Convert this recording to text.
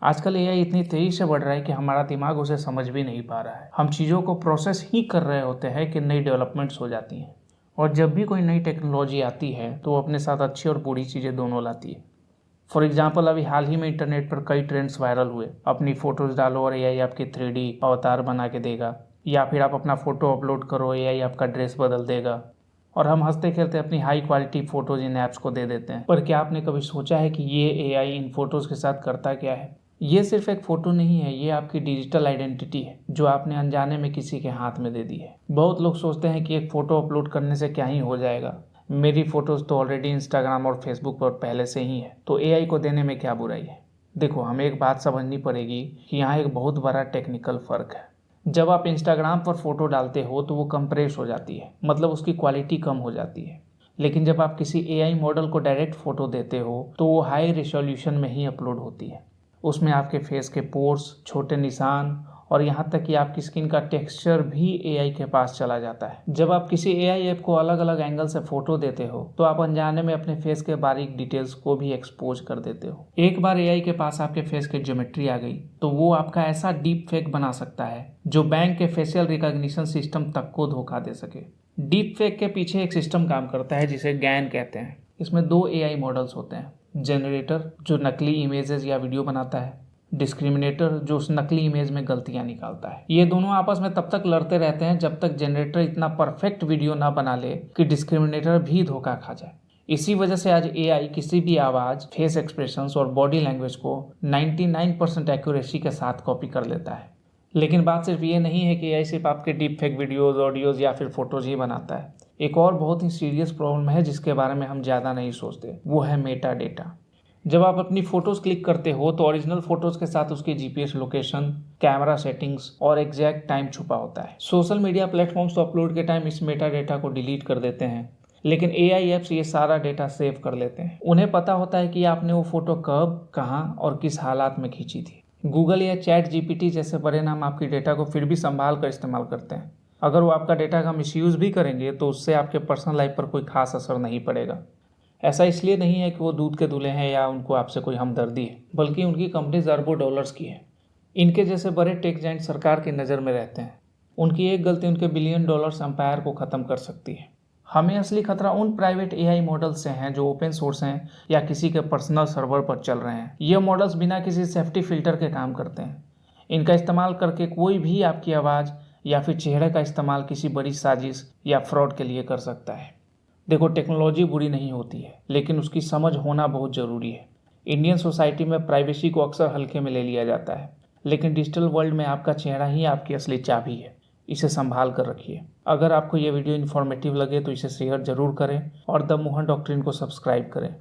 आजकल एआई इतनी तेज़ी से बढ़ रहा है कि हमारा दिमाग उसे समझ भी नहीं पा रहा है। हम चीज़ों को प्रोसेस ही कर रहे होते हैं कि नई डेवलपमेंट्स हो जाती हैं। और जब भी कोई नई टेक्नोलॉजी आती है तो वो अपने साथ अच्छी और बुरी चीज़ें दोनों लाती है। फॉर एग्जाम्पल, अभी हाल ही में इंटरनेट पर कई ट्रेंड्स वायरल हुए। अपनी फ़ोटोज़ डालो और एआई आपकी 3D अवतार बना के देगा, या फिर आप अपना फ़ोटो अपलोड करो, एआई आपका ड्रेस बदल देगा। और हम हंसते खेलते अपनी हाई क्वालिटी फ़ोटोज़ इन ऐप्स को दे देते हैं। पर क्या आपने कभी सोचा है कि ये एआई इन फ़ोटोज़ के साथ करता क्या है? ये सिर्फ एक फ़ोटो नहीं है, ये आपकी डिजिटल आइडेंटिटी है जो आपने अनजाने में किसी के हाथ में दे दी है। बहुत लोग सोचते हैं कि एक फ़ोटो अपलोड करने से क्या ही हो जाएगा, मेरी फ़ोटोज़ तो ऑलरेडी इंस्टाग्राम और फेसबुक पर पहले से ही है, तो एआई को देने में क्या बुराई है। देखो, हमें एक बात समझनी पड़ेगी कि यहाँ एक बहुत बड़ा टेक्निकल फ़र्क है। जब आप इंस्टाग्राम पर फ़ोटो डालते हो तो वो कंप्रेस हो जाती है, मतलब उसकी क्वालिटी कम हो जाती है। लेकिन जब आप किसी एआई मॉडल को डायरेक्ट फ़ोटो देते हो तो वो हाई रिजोल्यूशन में ही अपलोड होती है। उसमें आपके फेस के पोर्स, छोटे निशान और यहाँ तक कि आपकी स्किन का टेक्सचर भी एआई के पास चला जाता है। जब आप किसी एआई ऐप को अलग अलग एंगल से फ़ोटो देते हो तो आप अनजाने में अपने फेस के बारीक डिटेल्स को भी एक्सपोज कर देते हो। एक बार एआई के पास आपके फेस की ज्योमेट्री आ गई तो वो आपका ऐसा डीप फेक बना सकता है जो बैंक के फेशियल रिकॉग्निशन सिस्टम तक को धोखा दे सके। डीप फेक के पीछे एक सिस्टम काम करता है जिसे गैन कहते हैं। इसमें दो एआई मॉडल्स होते हैं, जनरेटर जो नकली इमेजेस या वीडियो बनाता है, डिस्क्रिमिनेटर जो उस नकली इमेज में गलतियां निकालता है। ये दोनों आपस में तब तक लड़ते रहते हैं जब तक जनरेटर इतना परफेक्ट वीडियो ना बना ले कि डिस्क्रिमिनेटर भी धोखा खा जाए। इसी वजह से आज एआई किसी भी आवाज़, फेस एक्सप्रेशंस और बॉडी लैंग्वेज को 99% एक्यूरेसी के साथ कॉपी कर लेता है। लेकिन बात सिर्फ ये नहीं है कि एआई सिर्फ आपके डीप फेक वीडियोज़, ऑडियोज़ या फिर फोटोज़ ही बनाता है। एक और बहुत ही सीरियस प्रॉब्लम है जिसके बारे में हम ज़्यादा नहीं सोचते, वो है मेटा डेटा। जब आप अपनी फ़ोटोज़ क्लिक करते हो तो ओरिजिनल फ़ोटोज़ के साथ उसकी जीपीएस लोकेशन, कैमरा सेटिंग्स और एग्जैक्ट टाइम छुपा होता है। सोशल मीडिया प्लेटफॉर्म्स तो अपलोड के टाइम इस मेटा डेटा को डिलीट कर देते हैं, लेकिन एआई ऐप्स ये सारा डेटा सेव कर लेते हैं। उन्हें पता होता है कि आपने वो फ़ोटो कब, कहाँ और किस हालात में खींची थी। गूगल या चैट जीपीटी जैसे बड़े नाम आपकी डेटा को फिर भी संभाल कर इस्तेमाल करते हैं। अगर वो आपका डेटा का मिसयूज़ भी करेंगे तो उससे आपके पर्सनल लाइफ पर कोई खास असर नहीं पड़ेगा। ऐसा इसलिए नहीं है कि वो दूध के दूल्हे हैं या उनको आपसे कोई हमदर्दी है, बल्कि उनकी कंपनी अरबों डॉलर्स की है। इनके जैसे बड़े टेक जाइंट सरकार की नज़र में रहते हैं। उनकी एक गलती उनके बिलियन डॉलर्स एम्पायर को ख़त्म कर सकती है। हमें असली खतरा उन प्राइवेट एआई मॉडल्स से हैं जो ओपन सोर्स हैं या किसी के पर्सनल सर्वर पर चल रहे हैं। ये मॉडल्स बिना किसी सेफ्टी फिल्टर के काम करते हैं। इनका इस्तेमाल करके कोई भी आपकी आवाज़ या फिर चेहरे का इस्तेमाल किसी बड़ी साजिश या फ्रॉड के लिए कर सकता है। देखो, टेक्नोलॉजी बुरी नहीं होती है, लेकिन उसकी समझ होना बहुत ज़रूरी है। इंडियन सोसाइटी में प्राइवेसी को अक्सर हल्के में ले लिया जाता है, लेकिन डिजिटल वर्ल्ड में आपका चेहरा ही आपकी असली चाबी है। इसे संभाल कर रखिए। अगर आपको ये वीडियो इन्फॉर्मेटिव लगे तो इसे शेयर ज़रूर करें और द मोहन डॉक्ट्रिन को सब्सक्राइब करें।